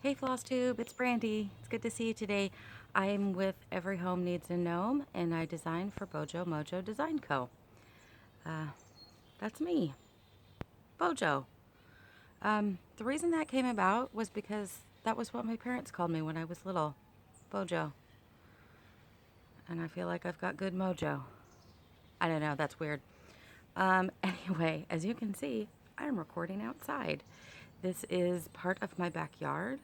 Hey Flosstube, it's Brandy. It's good to see you today. I'm with Every Home Needs a Gnome, and I design for Bojo Mojo Design Co. Uh, that's me, Bojo. The reason that came about was because that was what my parents called me when I was little, Bojo. And I feel like I've got good mojo. I don't know, that's weird. Anyway, as you can see, I'm recording outside. This is part of my backyard.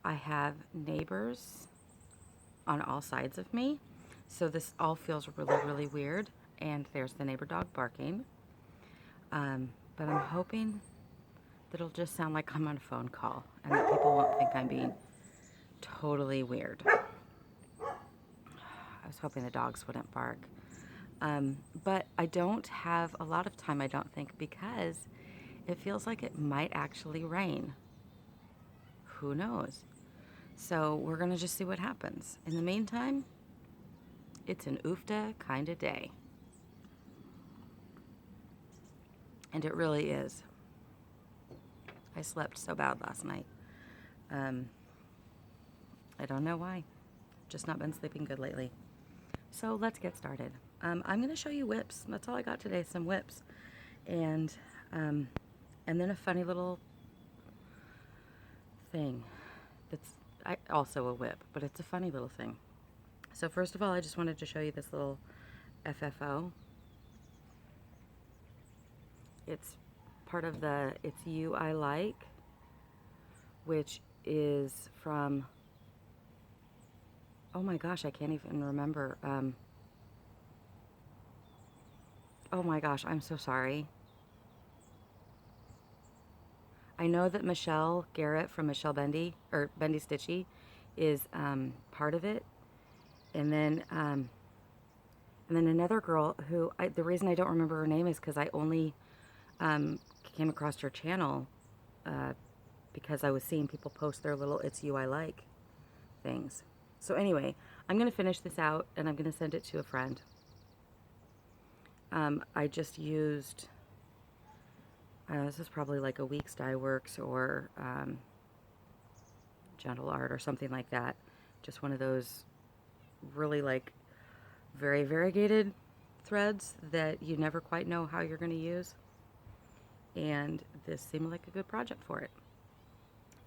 I have neighbors on all sides of me. So this all feels really, really weird. And there's the neighbor dog barking. But I'm hoping that it'll just sound like I'm on a phone call and that people won't think I'm being totally weird. I was hoping the dogs wouldn't bark. But I don't have a lot of time, I don't think, because it feels like it might actually rain. Who knows? So we're going to just see what happens. In the meantime, it's an oofta kind of day. And it really is. I slept so bad last night. I don't know why. Just not been sleeping good lately. So let's get started. I'm going to show you whips. That's all I got today, some whips. And then a funny little thing that's also a whip, but it's a funny little thing. So first of all, I just wanted to show you this little FFO. It's part of the It's You I Like, which is from, oh my gosh, I can't even remember. Oh my gosh, I'm so sorry. I know that Michelle Garrett from Michelle Bendy, or Bendy Stitchy, is part of it. And then another girl who, the reason I don't remember her name is because I only came across her channel because I was seeing people post their little It's You I Like things. So anyway, I'm going to finish this out and I'm going to send it to a friend. I just used, this is probably like a Weeks Dye Works or Gentle Art or something like that. Just one of those really like very variegated threads that you never quite know how you're going to use. And this seemed like a good project for it.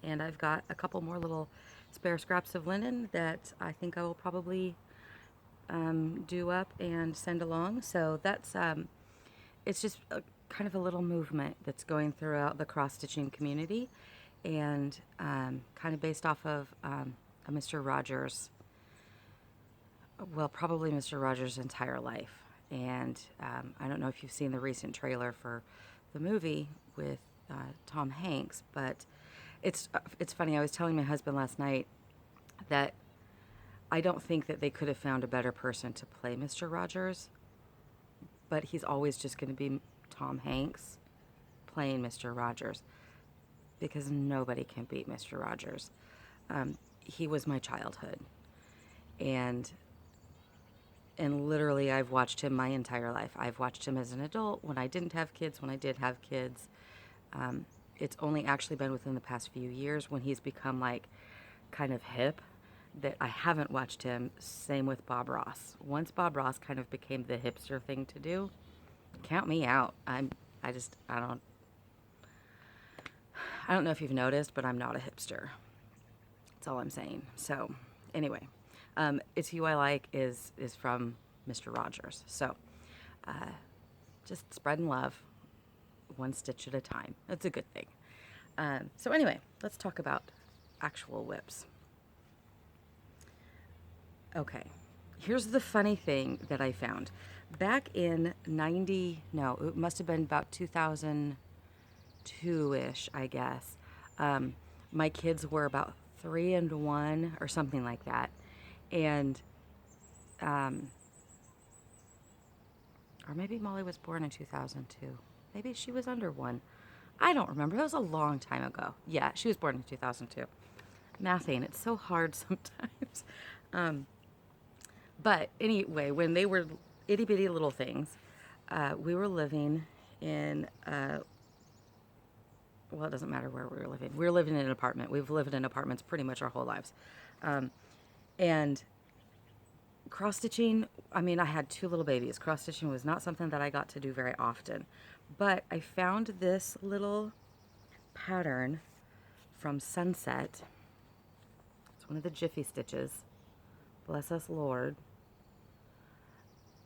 And I've got a couple more little spare scraps of linen that I think I will probably do up and send along. So that's, it's just kind of a little movement that's going throughout the cross-stitching community, and kind of based off of a Mr. Rogers, well, probably Mr. Rogers' entire life. And I don't know if you've seen the recent trailer for the movie with Tom Hanks, but it's funny. I was telling my husband last night that I don't think that they could have found a better person to play Mr. Rogers, but he's always just going to be Tom Hanks playing Mr. Rogers, because nobody can beat Mr. Rogers. He was my childhood, and literally I've watched him my entire life. I've watched him as an adult, when I didn't have kids, when I did have kids. It's only actually been within the past few years when he's become like kind of hip that I haven't watched him. Same with Bob Ross. Once Bob Ross kind of became the hipster thing to do, count me out. I don't know if you've noticed, but I'm not a hipster. That's all I'm saying. So anyway, It's You I Like is from Mr. Rogers. So just spreading love one stitch at a time. That's a good thing. So anyway, let's talk about actual whips. Okay, here's the funny thing that I found. Back in it must have been about 2002-ish, I guess. My kids were about 3 and 1 or something like that. And, or maybe Molly was born in 2002. Maybe she was under 1. I don't remember. It was a long time ago. Yeah, she was born in 2002. Mathing, it's so hard sometimes. But anyway, when they were itty bitty little things, we were living in well, it doesn't matter where we were living. We were living in an apartment. We've lived in apartments pretty much our whole lives. And cross stitching, I mean, I had 2 little babies. Cross stitching was not something that I got to do very often. But I found this little pattern from Sunset. It's one of the Jiffy stitches. Bless us, Lord.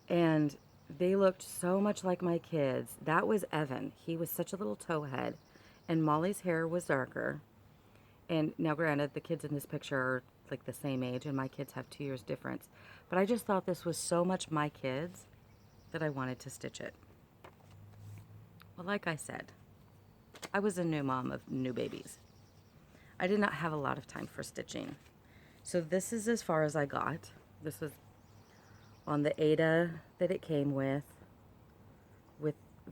And they looked so much like my kids. That was Evan. He was such a little towhead. And Molly's hair was darker. And now, granted, the kids in this picture are like the same age, and my kids have 2 years difference. But I just thought this was so much my kids that I wanted to stitch it. Well, like I said, I was a new mom of new babies. I did not have a lot of time for stitching. So this is as far as I got. This was on the Aida that it came with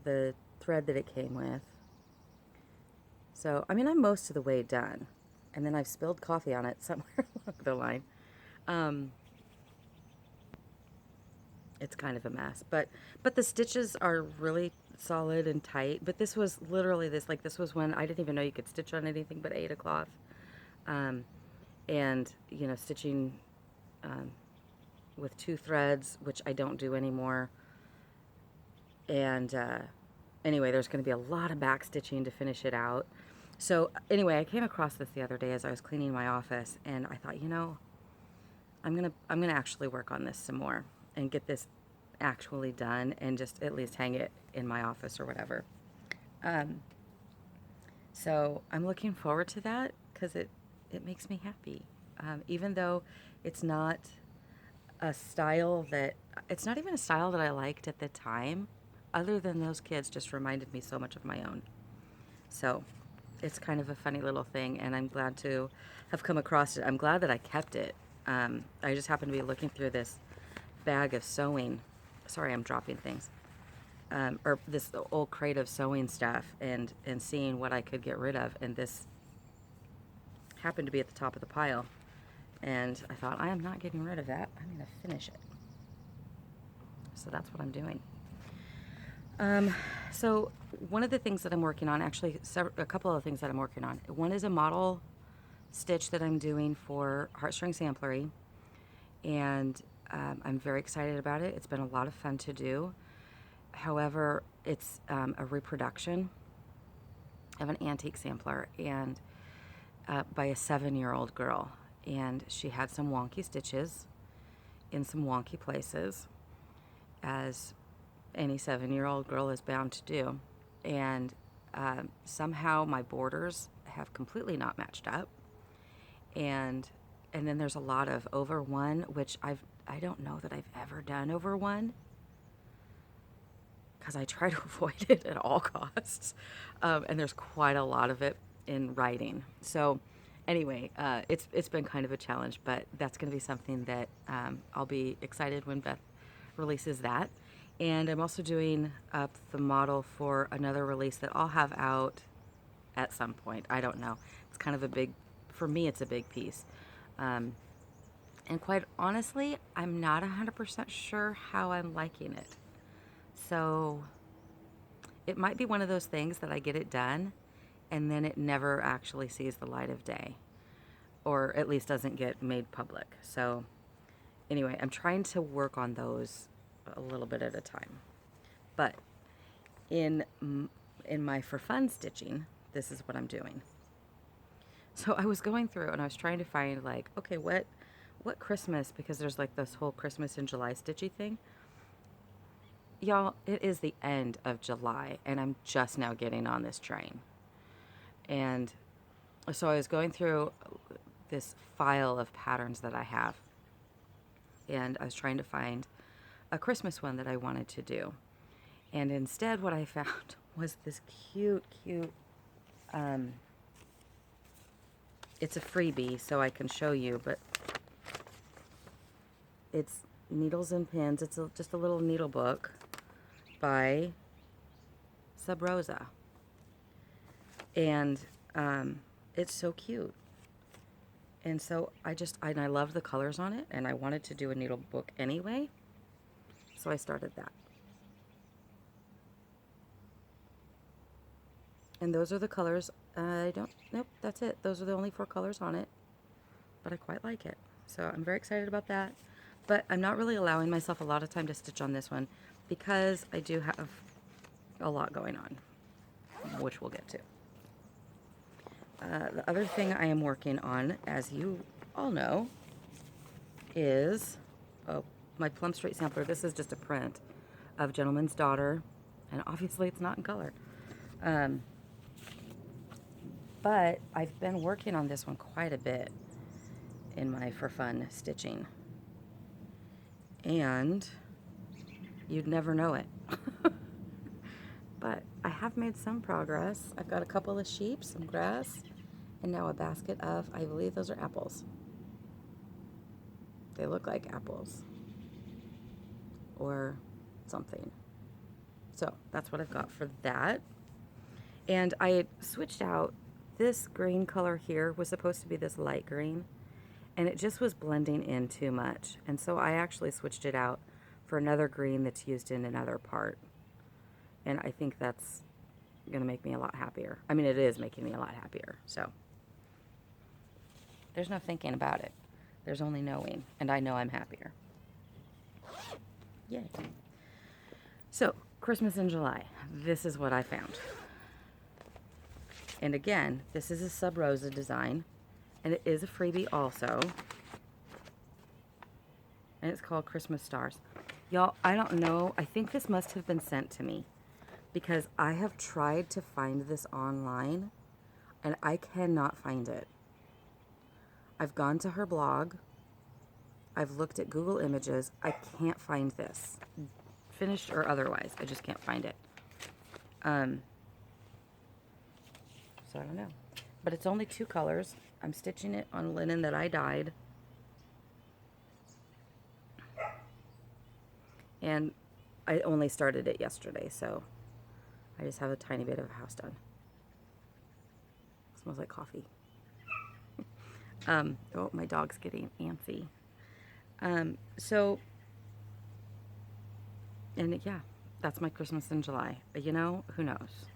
the thread that it came with. So, I mean, I'm most of the way done. And then I've spilled coffee on it somewhere along the line. It's kind of a mess. But the stitches are really solid and tight. But this was literally this was when I didn't even know you could stitch on anything but Aida cloth. And, you know, stitching with 2 threads, which I don't do anymore. And anyway, there's going to be a lot of back stitching to finish it out. So anyway, I came across this the other day as I was cleaning my office, and I thought, you know, I'm gonna actually work on this some more and get this actually done, and just at least hang it in my office or whatever. So I'm looking forward to that because it makes me happy, even though it's not a style that it's not even a style that I liked at the time. Other than those kids just reminded me so much of my own. So it's kind of a funny little thing, and I'm glad to have come across it. I'm glad that I kept it. I just happened to be looking through this bag of sewing. Sorry, I'm dropping things. Or this old crate of sewing stuff, and seeing what I could get rid of. And this happened to be at the top of the pile. And I thought, I am not getting rid of that. I'm going to finish it. So that's what I'm doing. So one of the things that I'm working on, actually a couple of things that I'm working on. One is a model stitch that I'm doing for Heartstring Samplery, and I'm very excited about it. It's been a lot of fun to do. However, it's a reproduction of an antique sampler, and by a 7-year-old girl, and she had some wonky stitches in some wonky places, as any 7-year-old girl is bound to do. And somehow my borders have completely not matched up, and then there's a lot of over 1, which I don't know that I've ever done over 1, because I try to avoid it at all costs, and there's quite a lot of it in writing. So anyway, it's been kind of a challenge, but that's going to be something that I'll be excited when Beth releases that. And I'm also doing up the model for another release that I'll have out at some point. I don't know. It's kind of a big, for me, it's a big piece. And quite honestly, I'm not 100% sure how I'm liking it. So it might be one of those things that I get it done and then it never actually sees the light of day, or at least doesn't get made public. So anyway, I'm trying to work on those a little bit at a time. But in my for fun stitching, this is what I'm doing. So I was going through and I was trying to find, like, okay, what Christmas, because there's like this whole Christmas in July stitchy thing. Y'all, it is the end of July and I'm just now getting on this train. And so I was going through this file of patterns that I have, and I was trying to find a Christmas one that I wanted to do. And instead what I found was this cute, it's a freebie, so I can show you, but it's Needles and Pins. It's just a little needle book by Sub Rosa. And it's so cute. And so I love the colors on it, and I wanted to do a needle book anyway. So I started that. And those are the colors I don't, nope, that's it. Those are the only 4 colors on it, but I quite like it. So I'm very excited about that. But I'm not really allowing myself a lot of time to stitch on this one because I do have a lot going on, which we'll get to. The other thing I am working on, as you all know, is my Plum Straight sampler. This is just a print of Gentleman's Daughter, and obviously it's not in color. But I've been working on this one quite a bit in my for fun stitching, and you'd never know it. But I have made some progress. I've got a couple of sheep, some grass, and now a basket of, I believe those are apples. They look like apples or something. So that's what I've got for that. And I switched out this green color here. Was supposed to be this light green, and it just was blending in too much. And so I actually switched it out for another green that's used in another part. And I think that's going to make me a lot happier. I mean, it is making me a lot happier. So there's no thinking about it. There's only knowing. And I know I'm happier. Yay. So, Christmas in July. This is what I found. And again, this is a Sub Rosa design. And it is a freebie also. And it's called Christmas Stars. Y'all, I don't know. I think this must have been sent to me, because I have tried to find this online and I cannot find it. I've gone to her blog. I've looked at Google Images. I can't find this, finished or otherwise. I just can't find it. So I don't know. But it's only 2 colors. I'm stitching it on linen that I dyed. And I only started it yesterday, so I just have a tiny bit of a house done. It smells like coffee. Oh, my dog's getting antsy. And yeah, that's my Christmas in July. You know, who knows?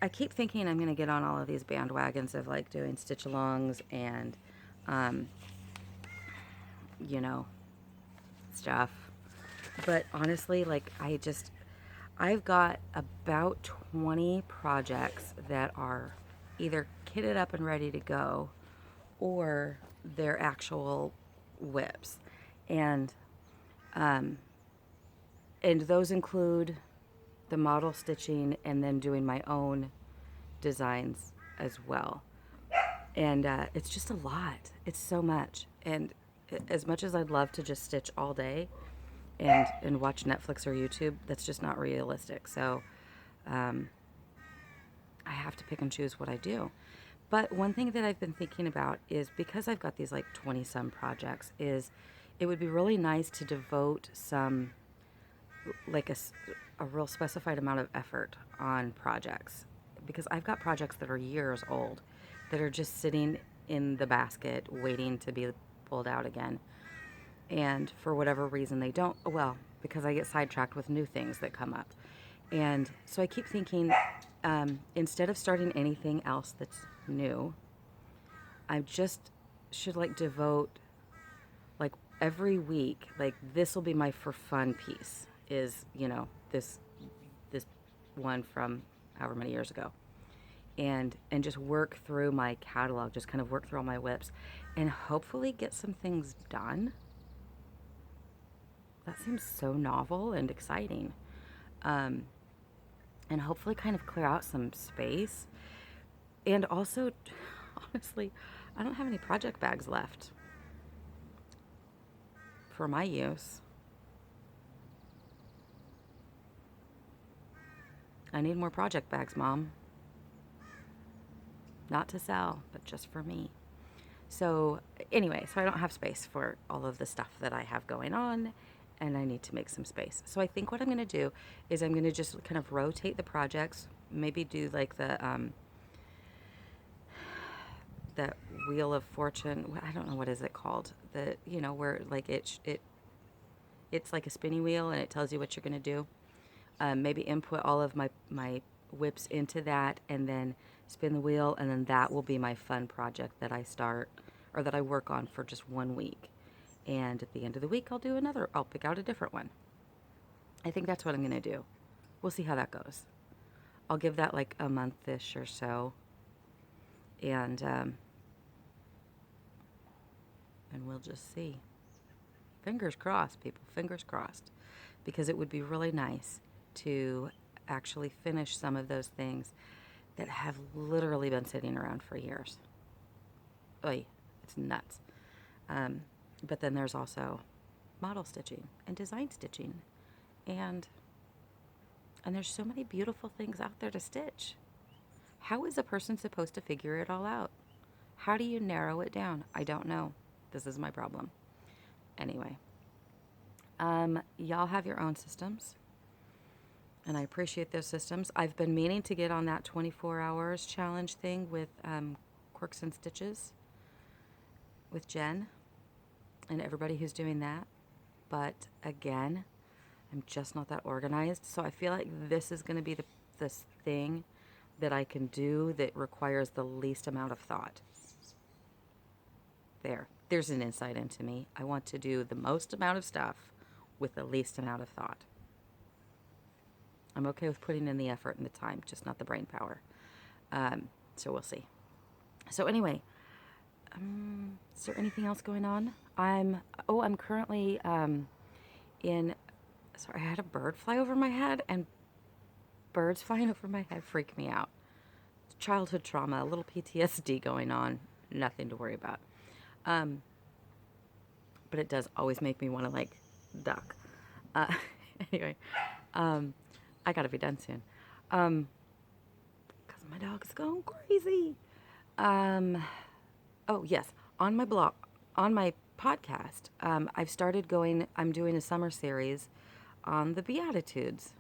I keep thinking I'm going to get on all of these bandwagons of like doing stitch-alongs and, you know, stuff. But honestly, like I've got about 20 projects that are either kitted up and ready to go, or they're actual whips. And those include the model stitching and then doing my own designs as well. And it's just a lot. It's so much. And as much as I'd love to just stitch all day and watch Netflix or YouTube, that's just not realistic. So I have to pick and choose what I do. But one thing that I've been thinking about is, because I've got these like 20 some projects, is it would be really nice to devote some, like a real specified amount of effort on projects. Because I've got projects that are years old that are just sitting in the basket waiting to be pulled out again. And for whatever reason they don't, well, because I get sidetracked with new things that come up. And so I keep thinking, instead of starting anything else that's new, I just should like devote like every week, like this will be my for fun piece, is, you know, this one from however many years ago. And just work through my catalog, just kind of work through all my whips and hopefully get some things done. That seems so novel and exciting. And hopefully kind of clear out some space. And also, honestly, I don't have any project bags left for my use. I need more project bags, Mom. Not to sell, but just for me. So anyway, so I don't have space for all of the stuff that I have going on, and I need to make some space. So I think what I'm going to do is I'm going to just kind of rotate the projects, maybe do like the that Wheel of Fortune. I don't know, what is it called? The, you know, where like it's like a spinny wheel and it tells you what you're going to do. Maybe input all of my whips into that, and then spin the wheel, and then that will be my fun project that I start, or that I work on for just 1 week. And at the end of the week, I'll pick out a different one. I think that's what I'm going to do. We'll see how that goes. I'll give that like a month-ish or so. And we'll just see. Fingers crossed, people. Fingers crossed. Because it would be really nice to actually finish some of those things that have literally been sitting around for years. Oy, it's nuts. But then there's also model stitching and design stitching. And there's so many beautiful things out there to stitch. How is a person supposed to figure it all out? How do you narrow it down? I don't know. This is my problem. Anyway, y'all have your own systems, and I appreciate those systems. I've been meaning to get on that 24 hours challenge thing with Quirks and Stitches with Jen and everybody who's doing that. But again, I'm just not that organized. So I feel like this is going to be this thing that I can do that requires the least amount of thought. There's an insight into me. I want to do the most amount of stuff with the least amount of thought. I'm okay with putting in the effort and the time, just not the brain power. So we'll see. So anyway, is there anything else going on? I'm currently sorry, I had a bird fly over my head, and birds flying over my head freak me out. Childhood trauma, a little PTSD going on, nothing to worry about. But it does always make me want to like duck. Anyway, I gotta be done soon. Because my dog is going crazy. Oh yes, on my blog, on my podcast, I'm doing a summer series on the Beatitudes.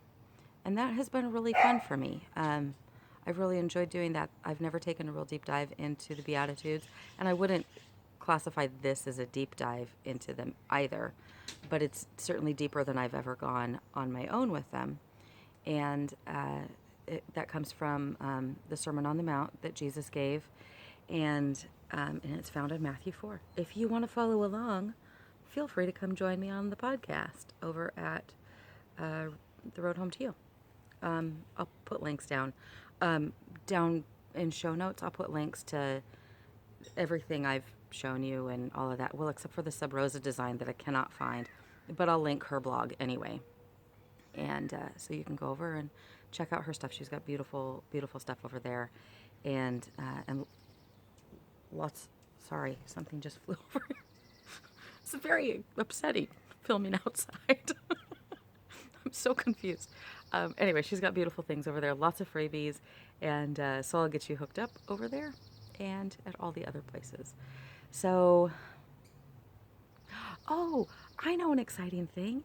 And that has been really fun for me. I've really enjoyed doing that. I've never taken a real deep dive into the Beatitudes, and I wouldn't classify this as a deep dive into them either, but it's certainly deeper than I've ever gone on my own with them. And that comes from the Sermon on the Mount that Jesus gave, and it's found in Matthew 4. If you want to follow along, feel free to come join me on the podcast over at The Road Home to You. I'll put links down in show notes. I'll put links to everything I've shown you and all of that. Well, except for the Sub Rosa design that I cannot find, but I'll link her blog anyway. And so you can go over and check out her stuff. She's got beautiful, beautiful stuff over there, and lots. Sorry, something just flew over. It's very upsetting filming outside. I'm so confused. Anyway, she's got beautiful things over there, lots of freebies, and so I'll get you hooked up over there and at all the other places. So, I know an exciting thing.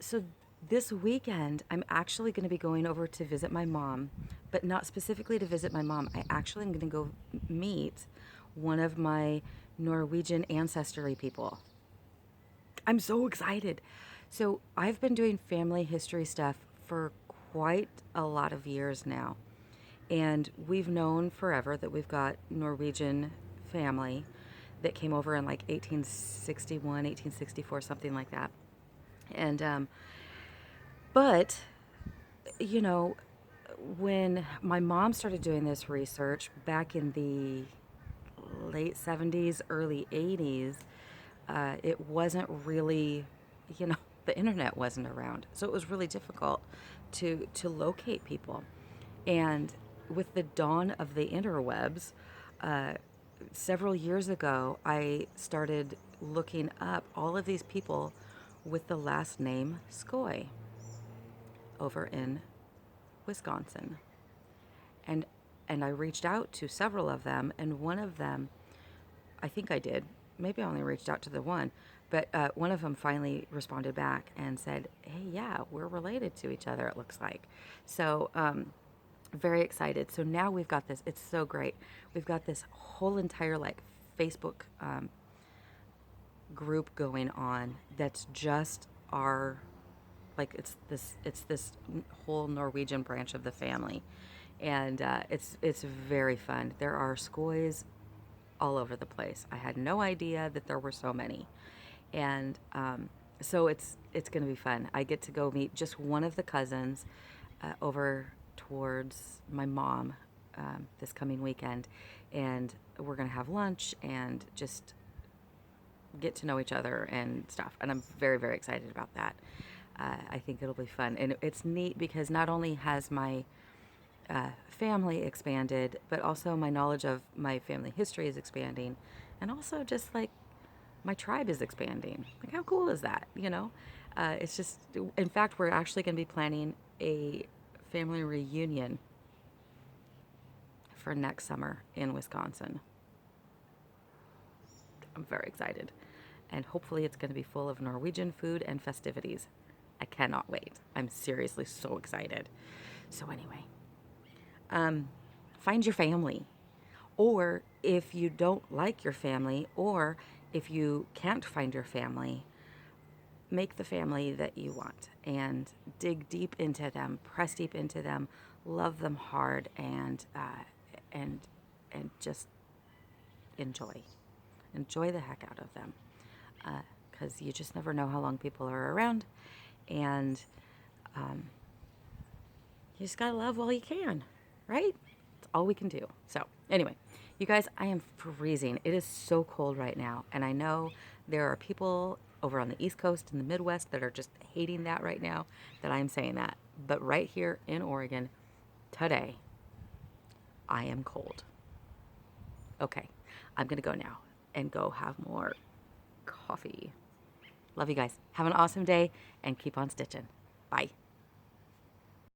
So this weekend, I'm actually going to be going over to visit my mom, but not specifically to visit my mom. I actually am going to go meet one of my Norwegian ancestry people. I'm so excited. So I've been doing family history stuff for quite a lot of years now. And we've known forever that we've got Norwegian family that came over in like 1861, 1864, something like that. And, but, you know, when my mom started doing this research back in the late 70s, early 80s, it wasn't really, the internet wasn't around. So it was really difficult to locate people. And with the dawn of the interwebs, several years ago, I started looking up all of these people with the last name Skoy over in Wisconsin. And I reached out to several of them, and one of them, I think I did, maybe I only reached out to the one, but one of them finally responded back and said, hey, yeah, we're related to each other, it looks like. So, very excited. So now we've got this, it's so great. We've got this whole entire Facebook group going on that's just our Like it's this whole Norwegian branch of the family, and it's very fun. There are skoys all over the place. I had no idea that there were so many, and so it's going to be fun. I get to go meet just one of the cousins over towards my mom this coming weekend, and we're going to have lunch and just get to know each other and stuff. And I'm very, very excited about that. I think it'll be fun. And it's neat because not only has my family expanded, but also my knowledge of my family history is expanding. And also just like my tribe is expanding. Like, how cool is that? You know? It's just, in fact, we're actually going to be planning a family reunion for next summer in Wisconsin. I'm very excited. And hopefully it's going to be full of Norwegian food and festivities. I cannot wait. I'm seriously so excited. So anyway, find your family. Or if you don't like your family, or if you can't find your family, make the family that you want and dig deep into them, press deep into them, love them hard, and just enjoy the heck out of them, because you just never know how long people are around, and you just gotta love while you can, right? It's all we can do. So anyway, you guys, I am freezing. It is so cold right now, and I know there are people over on the East Coast and the Midwest that are just hating that right now, that I am saying that. But right here in Oregon today, I am cold. Okay, I'm gonna go now and go have more coffee. Love you guys. Have an awesome day and keep on stitching. Bye.